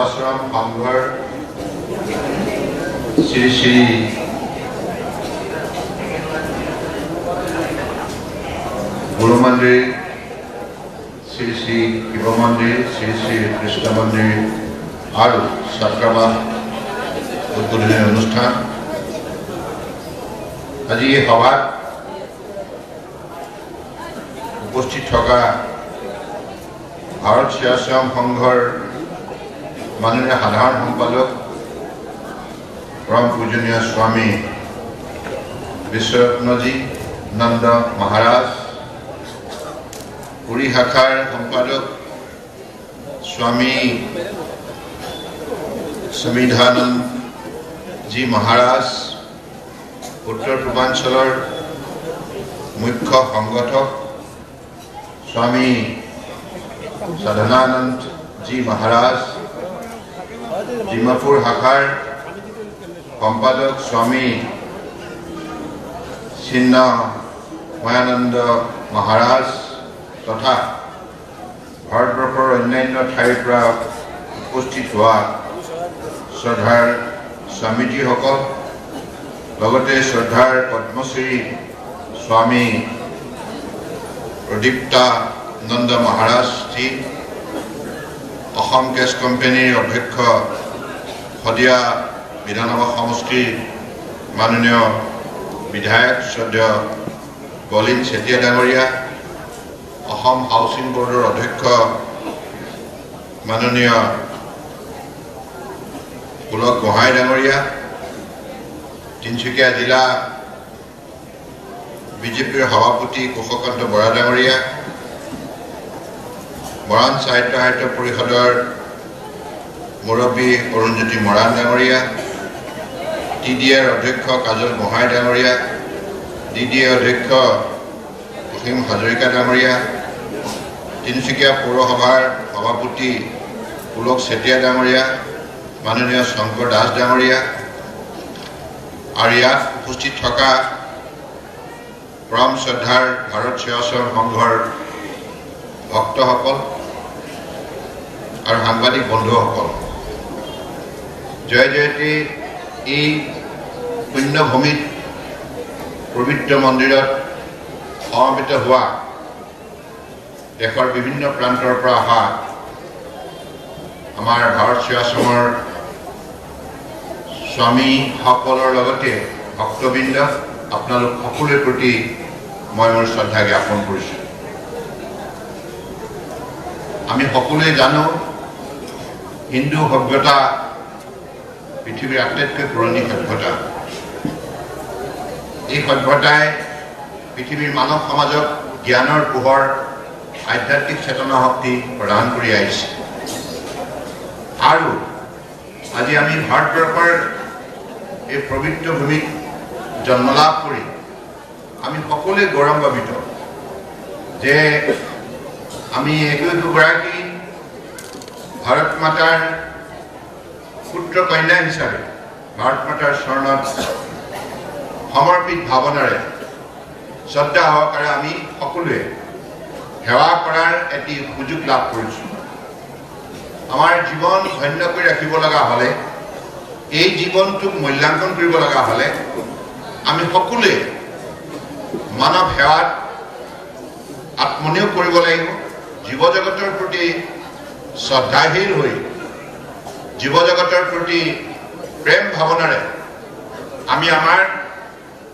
আশ্ৰম সংঘৰ শ্ৰী শ্ৰী গুৰু মন্দিৰ, শ্ৰী শ্ৰী শিৱ মন্দিৰ, শ্ৰী শ্ৰী কৃষ্ণ মন্দিৰ আৰু ছাত্ৰাবাস উদ্বোধনী অনুষ্ঠান। আজি এই সভাত উপস্থিত থকা ভাৰত সেৱাশ্ৰম সংঘৰ মাননীয় সাধারণ সম্পাদক পরম পূজনীয় স্বামী বিশ্বরত্নজি নন্দ মহারাজ, পুরী শাখার সম্পাদক স্বামী সমিধানন্দজি মহারাজ, উত্তর পূর্বাঞ্চলের মুখ্য সংগঠক স্বামী সাধনানন্দজি মহারাজ, ডিমাপুর শাখার সম্পাদক স্বামী চিন্ময়ানন্দ মহারাজ তথা ভারতবর্ষের অন্যান্য ঠাইৰ পৰা উপস্থিত হওয়া শ্রদ্ধার স্বামীজীসকল, লগতে শ্রদ্ধার পদ্মশ্রী স্বামী প্রদীপ্তানন্দ মহারাজজি, অসম গেছ কোম্পানির অধ্যক্ষ শদিয়া বিধানসভা সমষ্টির মাননীয় বিধায়ক শ্রদ্ধেয় বলিন চেতিয়া ডাঙৰীয়া, অসম হাউচিং বোৰ্ডেৰ অধ্যক্ষ মাননীয় পুলক গোহাঁই ডাঙৰীয়া, তিনিচুকীয়া জিলা বিজেপিৰ সভাপতি কুশকান্ত বৰা ডাঙৰীয়া, মৰাণ সাহিত্য পৰিষদৰ মুৰব্বী অৰুণজ্যোতি মৰাণ ডাঙৰীয়া, TDAৰ অধ্যক্ষ কাজল গোহাঁই ডাঙৰীয়া, DDA অধ্যক্ষ অসীম হাজৰিকা ডাঙৰীয়া, তিনিচুকীয়া পৌৰসভাৰ সভাপতি পুলক চেতিয়া ডাঙৰীয়া, মাননীয় শংকৰ দাস ডাঙৰীয়া আৰু ইয়াত উপস্থিত থকা পৰম শ্ৰদ্ধাৰ ভাৰত সেৱাশ্ৰম সংঘৰ ভক্তসকল আৰু সাংবাদিক বন্ধুসকল, জয় জয়তী এই পুণ্যভূমিত পবিত্ৰ মন্দিৰত সমবেত হোৱা দেশৰ বিভিন্ন প্ৰান্তৰ পৰা অহা আমাৰ ভাৰত সেৱাশ্ৰমৰ স্বামীসকলৰ লগতে ভক্তবৃন্দ, আপোনালোক সকলোৰে প্ৰতি মই মোৰ শ্ৰদ্ধা জ্ঞাপন কৰিছোঁ। আমি সকলোৱে জানো হিন্দু সভ্যতা পৃথিৱীৰ আটাইতকৈ পুৰণি সভ্যতা। এই সভ্যতাই পৃথিৱীৰ মানৱ সমাজক জ্ঞানৰ পোহৰ, আধ্যাত্মিক চেতনা শক্তি প্ৰদান কৰি আহিছে। আৰু আজি আমি ভাৰতবৰ্ষৰ এই পবিত্ৰ ভূমিত জন্মলাভ কৰি আমি সকলোৱে গৌৰৱান্বিত যে আমি একোগৰাকী ভাৰত মাতাৰ পুত্ৰ কন্যা হিচাপে ভাৰত মাতাৰ চৰণত সমৰ্পিত ভাৱনাৰে শ্ৰদ্ধা সহকাৰে আমি সকলোৱে সেৱা কৰাৰ এটি সুযোগ লাভ কৰিছোঁ। আমাৰ জীৱন ধন্য কৰি ৰাখিব লগা হ'লে, এই জীৱনটোক মূল্যাঙ্কন কৰিব লগা হ'লে আমি সকলোৱে মানৱ সেৱাত আত্মনিয়োগ কৰিব লাগিব। জীৱ জগতৰ প্ৰতি শ্ৰদ্ধাশীল হৈ জীৱ জগতৰ প্ৰতি প্ৰেম ভাৱনাৰে আমি আমাৰ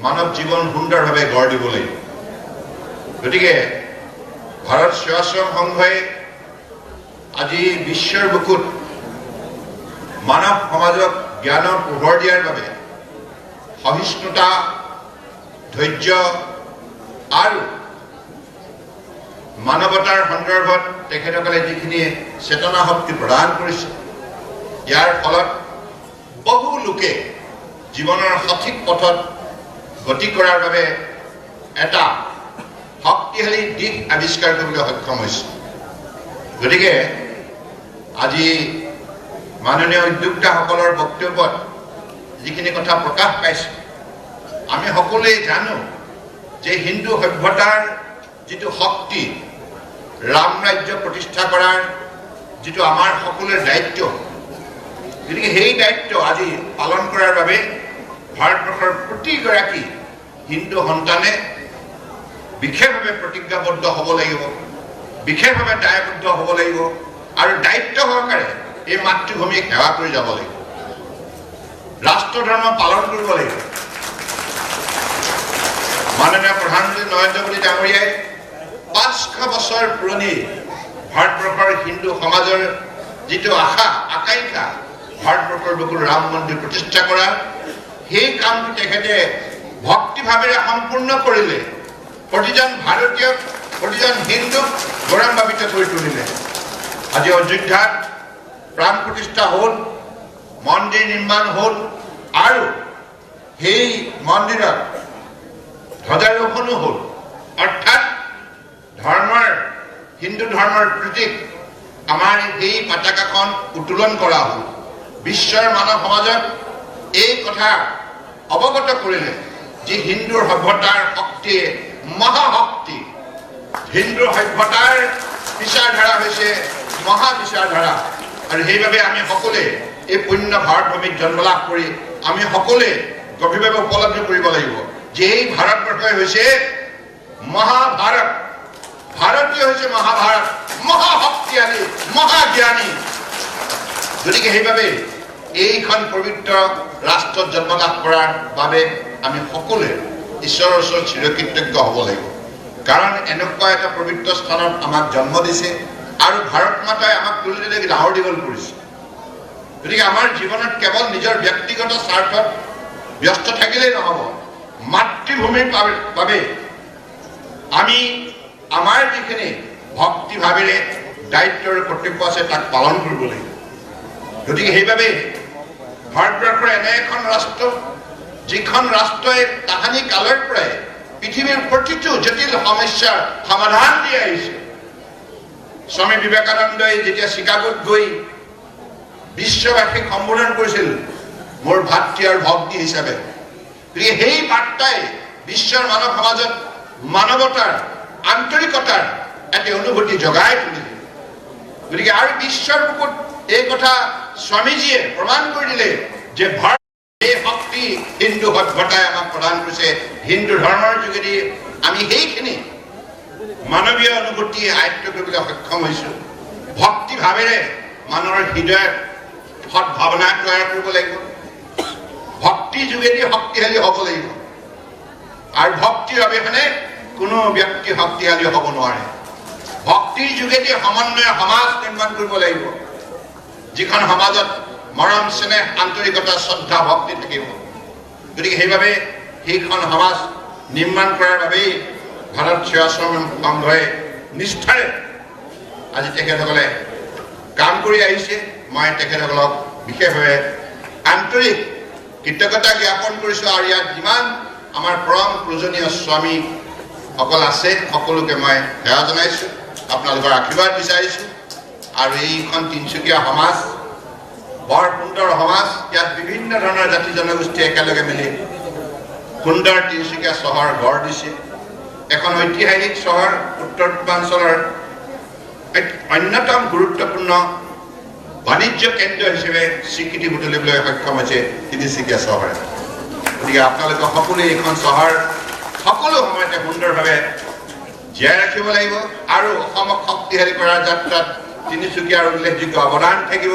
মানৱ জীৱন সুন্দৰভাৱে গঢ় দিব লাগিব। গতিকে ভাৰত সেৱাশ্ৰম সংঘই আজি বিশ্বৰ বুকুত মানৱ সমাজক জ্ঞানৰ পোহৰ দিয়াৰ বাবে সহিষ্ণুতা, ধৈৰ্য আৰু মানৱতাৰ সন্দৰ্ভত তেখেতসকলে যিখিনি চেতনা শক্তি প্ৰদান কৰিছে, ইয়াৰ ফলত বহু লোকে জীৱনৰ সঠিক পথত গতি কৰাৰ বাবে এটা শক্তিশালী দিশ আৱিষ্কাৰ কৰিবলৈ সক্ষম হৈছে। গতিকে আজি মাননীয় উদ্যোক্তাসকলৰ বক্তব্যত যিখিনি কথা প্ৰকাশ পাইছে, আমি সকলোৱে জানো যে হিন্দু সভ্যতাৰ যিটো শক্তি, ৰাম ৰাজ্য প্ৰতিষ্ঠা কৰাৰ যিটো আমাৰ সকলোৰে দায়িত্ব, গতিকে সেই দায়িত্ব আজি পালন কৰাৰ বাবে ভাৰতবৰ্ষৰ প্ৰতিগৰাকী হিন্দু সন্তানে বিশেষভাৱে প্ৰতিজ্ঞাবদ্ধ হ'ব লাগিব, বিশেষভাৱে দায়বদ্ধ হ'ব লাগিব আৰু দায়িত্ব সহকাৰে এই মাতৃভূমিক সেৱা কৰি যাব লাগিব, ৰাষ্ট্ৰ ধৰ্ম পালন কৰিব লাগিব। মাননীয় প্ৰধানমন্ত্ৰী নৰেন্দ্ৰ মোদী ডাঙৰীয়াই 500 বছৰ পুৰণি ভাৰতবৰ্ষৰ হিন্দু সমাজৰ যিটো আকাংক্ষা ভাৰতবৰ্ষৰ বুকুত ৰাম মন্দিৰ প্ৰতিষ্ঠা কৰা, সেই কামটো তেখেতে ভক্তিভাৱেৰে সম্পূৰ্ণ কৰিলে। প্ৰতিজন ভাৰতীয়ক, প্ৰতিজন হিন্দুক গৌৰৱান্বিত কৰি তুলিলে। আজি অযোধ্যাত প্ৰাণ প্ৰতিষ্ঠা হ'ল, মন্দিৰ নিৰ্মাণ হ'ল আৰু সেই মন্দিৰত ধ্বজাৰোহণো হ'ল। অৰ্থাৎ হিন্দু ধৰ্মৰ প্ৰতীক আমাৰ এই পতাকাখন উত্তোলন কৰা হ'ল। বিশ্বৰ মানৱ সমাজক এই কথা অৱগত কৰিলে যে হিন্দুৰ সভ্যতাৰ শক্তি মহাশক্তি, হিন্দুৰ সভ্যতাৰ বিচাৰধাৰা হৈছে মহাবিচাৰধাৰা। আৰু সেইবাবে আমি সকলোৱে এই পুণ্য ভাৰতভূমিত জন্ম লাভ কৰি আমি সকলোৱে গভীৰভাৱে উপলব্ধি কৰিব লাগিব যে এই ভাৰতবৰ্ষই হৈছে মহাভাৰত, ভাৰতীয় হৈছে মহাভাৰত, মহাশক্তিশালী, মহাজ্ঞানী। গতিকে সেইবাবে এইখন পবিত্ৰ ৰাষ্ট্ৰত জন্ম লাভ কৰাৰ বাবে আমি সকলোৱে ঈশ্বৰৰ ওচৰত চিৰকৃতজ্ঞ হ'ব লাগিব। কাৰণ এনেকুৱা এটা পবিত্ৰ স্থানত আমাক জন্ম দিছে আৰু ভাৰত মাতাই আমাক তুলি তুলি ডাঙৰ দীঘল কৰিছে। গতিকে আমাৰ জীৱনত কেৱল নিজৰ ব্যক্তিগত স্বাৰ্থত ব্যস্ত থাকিলেই নহ'ব, মাতৃভূমিৰ বাবে আমি আমাৰ যিখিনি ভক্তিভাৱেৰে দায়িত্ব আৰু কৰ্তব্য আছে তাক পালন কৰিব লাগিব। গতিকে সেইবাবে ভাৰতবৰ্ষৰ এনে এখন ৰাষ্ট্ৰ, যিখন ৰাষ্ট্ৰই তাহানি কালৰ পৰাই পৃথিৱীৰ প্ৰতিটো জটিল সমস্যাৰ সমাধান দি আহিছে। স্বামী বিবেকানন্দই যেতিয়া চিকাগোত গৈ বিশ্ববাসীক সম্বোধন কৰিছিল মোৰ ভাতৃ আৰু ভগ্নী হিচাপে, গতিকে সেই বাৰ্তাই বিশ্বৰ মানৱ সমাজত মানৱতাৰ, আন্তৰিকতাৰ এটা অনুভূতি জগাই তুলিলে। গতিকে আৰু বিশ্বৰ বুকুত এই কথা স্বামীজীয়ে প্ৰমাণ কৰি দিলে যে ভাৰত এই শক্তি হিন্দু সভ্যতাই আমাক প্ৰদান কৰিছে। হিন্দু ধৰ্মৰ যোগেদি আমি সেইখিনি মানৱীয় অনুভূতি আয়ত্ত কৰিবলৈ সক্ষম হৈছোঁ। ভক্তিভাৱেৰে মানুহৰ হৃদয়ত সদ্ভাৱনা তৈয়াৰ কৰিব লাগিব, ভক্তিৰ যোগেদি শক্তিশালী হ'ব লাগিব। আৰু ভক্তিৰ অবিহনে কোনো ব্যক্তি শক্তিশালী হ'ব নোৱাৰে। ভক্তিৰ যোগেদি সমন্বয় সমাজ নিৰ্মাণ কৰিব লাগিব, যিখন সমাজত মৰম, স্নেহ, আন্তৰিকতা, শ্ৰদ্ধা, ভক্তি থাকিব। গতিকে সেইবাবে সেইখন সমাজ নিৰ্মাণ কৰাৰ বাবেই ভাৰত সেৱাশ্ৰম সংঘই নিষ্ঠাৰে আজি তেখেতসকলে কাম কৰি আহিছে। মই তেখেতসকলক বিশেষভাৱে আন্তৰিক কৃতজ্ঞতা জ্ঞাপন কৰিছোঁ। আৰু ইয়াত যিমান আমাৰ পৰম পূজনীয় স্বামীসকল আছে সকলোকে মই সেৱা জনাইছোঁ, আপোনালোকৰ আশীৰ্বাদ বিচাৰিছোঁ। আৰু এইখন তিনিচুকীয়া সমাজ বৰ সুন্দৰ সমাজ। ইয়াত বিভিন্ন ধৰণৰ জাতি জনগোষ্ঠী একেলগে মিলি সুন্দৰ তিনিচুকীয়া চহৰ গঢ় দিছে। এখন ঐতিহাসিক চহৰ, উত্তৰ পূৰ্বাঞ্চলৰ অন্যতম গুৰুত্বপূৰ্ণ বাণিজ্য কেন্দ্ৰ হিচাপে স্বীকৃতি বুটলিবলৈ সক্ষম হৈছে তিনিচুকীয়া চহৰে। গতিকে আপোনালোকে সকলোৱে এইখন চহৰ সকলো সময়তে সুন্দৰভাৱে জীয়াই ৰাখিব লাগিব। আৰু অসমক শক্তিশালী কৰাৰ যাত্ৰাত তিনিচুকীয়াৰ উল্লেখযোগ্য অৱদান থাকিব।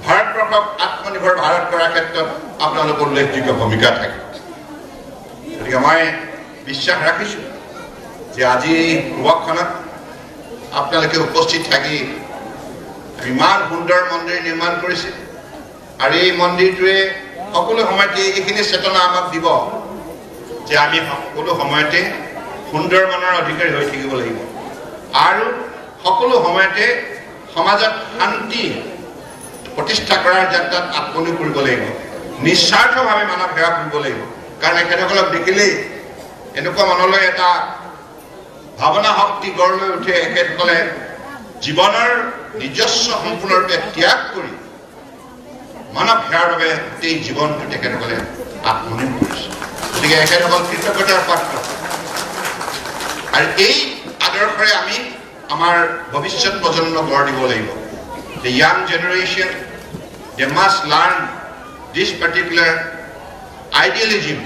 ভাৰতবৰ্ষক আত্মনিৰ্ভৰ ভাৰত কৰাৰ ক্ষেত্ৰত আপোনালোকৰ উল্লেখযোগ্য ভূমিকা থাকিব। গতিকে মই বিশ্বাস ৰাখিছোঁ যে আজি এই প্ৰভাৱখনত আপোনালোকে উপস্থিত থাকি ইমান সুন্দৰ মন্দিৰ নিৰ্মাণ কৰিছে। আৰু এই মন্দিৰটোৱে সকলো সময়তে এইখিনি চেতনা আমাক দিব যে আমি সকলো সময়তে সুন্দৰ মনৰ অধিকাৰী হৈ থাকিব লাগিব আৰু সকলো সময়তে সমাজত শান্তি প্ৰতিষ্ঠা কৰাৰ যাত্ৰাত আত্মনিয়োগ কৰিব লাগিব, নিস্বাৰ্থভাৱে মানৱ সেৱা কৰিব লাগিব। কাৰণ এখেতসকলক দেখিলেই এনেকুৱা মনলৈ এটা ভাৱনা শক্তি গঢ় লৈ উঠে। এখেতসকলে জীৱনৰ নিজস্ব সম্পূৰ্ণৰূপে ত্যাগ কৰি মানৱ সেৱাৰ বাবে গোটেই জীৱনটো তেখেতসকলে আত্মনিয়োগ কৰিছে। গতিকে এখেতসকল কৃতজ্ঞতাৰ পাত্ৰ। আৰু এই আদৰ্শৰে আমি আমাৰ ভৱিষ্যত প্ৰজন্মক গঢ় দিব লাগিব। The young generation they must learn this particular idealism,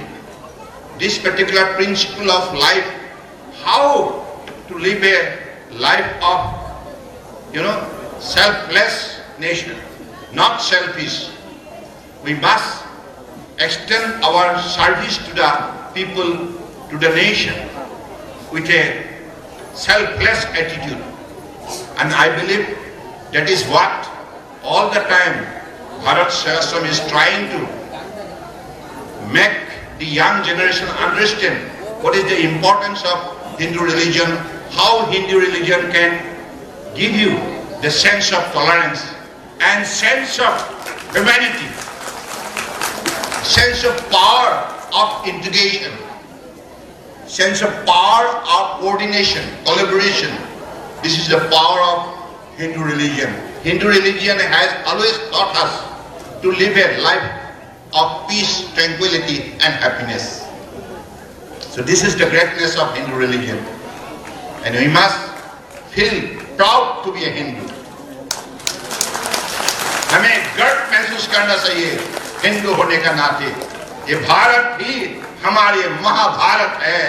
this particular principle of life, how to live a life of, selfless nation, not selfish. We must extend our service to the people, to the nation, with a selfless attitude. And I believe that is what all the time Bharat Sevashram is trying to make the young generation understand what is the importance of Hindu religion, how Hindu religion can give you the sense of tolerance and sense of humanity, sense of power of integration, sense of power of coordination, collaboration. This is the power of Hindu religion. Hindu religion has always taught us to live a life of peace, tranquility and happiness. So this is the greatness of Hindu religion. And we must feel proud to be a Hindu. हमें गर्व महसूस करना चाहिए हिंदू होने का नाते। ये भारत ही हमारे महाभारत है,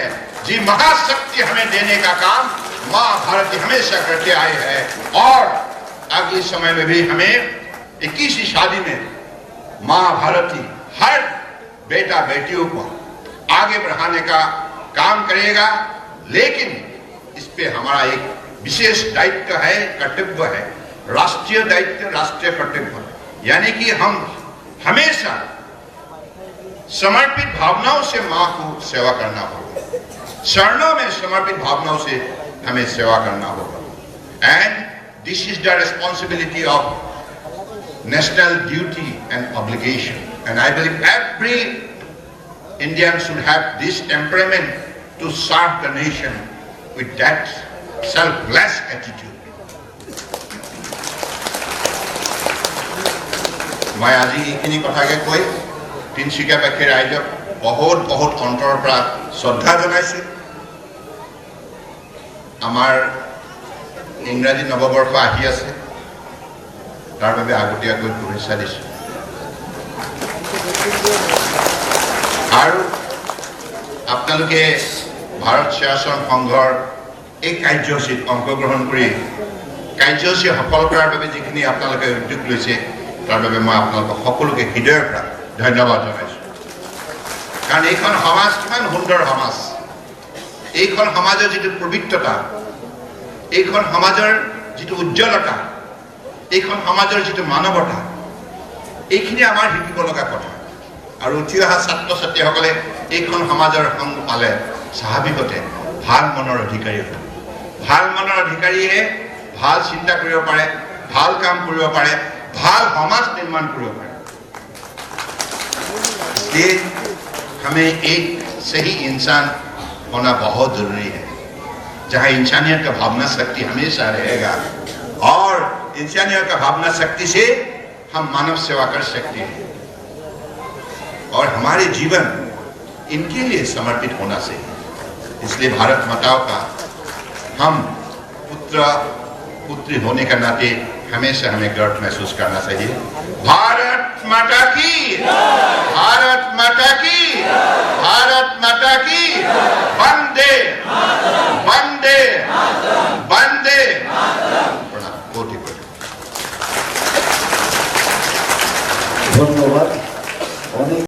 जी महाशक्ति हमें देने का काम महाभारत हमेशा करके आए हैं और अगले समय में भी हमें 21वीं शादी में महाभारती हर बेटा बेटियों को आगे बढ़ाने का काम करेगा। लेकिन इस पे हमारा एक विशेष दायित्व है, कर्तव्य है, राष्ट्रीय दायित्व, राष्ट्रीय कर्तव्य। यानी कि हम हमेशा समर्पित भावनाओं से मां को सेवा करना होगा, शरणों में समर्पित भावनाओं से हमें सेवा करना होगा। And this is the responsibility of national duty and obligation. And I believe every Indian should have this temperament to serve the nation with that selfless attitude. मैं आज এইখিনি কথাকে কৈ তিনিচুকীয়াবাসী ৰাইজক বহুত বহুত অন্তৰৰ পৰা শ্ৰদ্ধা জনাইছো। আমাৰ ইংৰাজী নৱবৰ্ষ আহি আছে, তাৰ বাবে আগতীয়াকৈ শুভেচ্ছা দিছো। আৰু আপোনালোকে ভাৰত সেৱাশ্ৰম সংঘৰ এই কাৰ্যসূচীত অংশগ্ৰহণ কৰি কাৰ্যসূচী সফল কৰাৰ বাবে যিখিনি আপোনালোকে উদ্যোগ লৈছে তাৰ বাবে মই আপোনালোকক সকলোকে হৃদয়ৰ পৰা ধন্যবাদ জনাইছো। কাৰণ এইখন সমাজ কিমান সুন্দৰ সমাজ, এইখন সমাজৰ যিটো পবিত্ৰতা, এইখন সমাজৰ যিটো উজ্জ্বলতা, এইখন সমাজৰ যিটো মানৱতা, এইখিনি আমাৰ শিকিব লগা কথা। আৰু উঠি অহা ছাত্ৰ ছাত্ৰীসকলে এইখন সমাজৰ সংগ পালে স্বাভাৱিকতে ভাল মনৰ অধিকাৰী হ'ব। ভাল মনৰ অধিকাৰীয়ে ভাল চিন্তা কৰিব পাৰে, ভাল কাম কৰিব পাৰে, ভাল সমাজ निर्माण কৰিব পাৰে। इसलिए हमें एक सही इंसान होना बहुत जरूरी है, जहाँ इंसानियत का भावना शक्ति हमेशा रहेगा और इंसानियत का भावना शक्ति से हम मानव सेवा कर सकते हैं और हमारे जीवन इनके लिए समर्पित होना चाहिए। इसलिए भारत माताओं का हम पुत्र पुत्री होने का नाते हमेशा हमें गर्व महसूस करना चाहिए। भारत माता की, भारत माता की, भारत माता की, वंदे वंदे वंदे। ধন্যবাদ।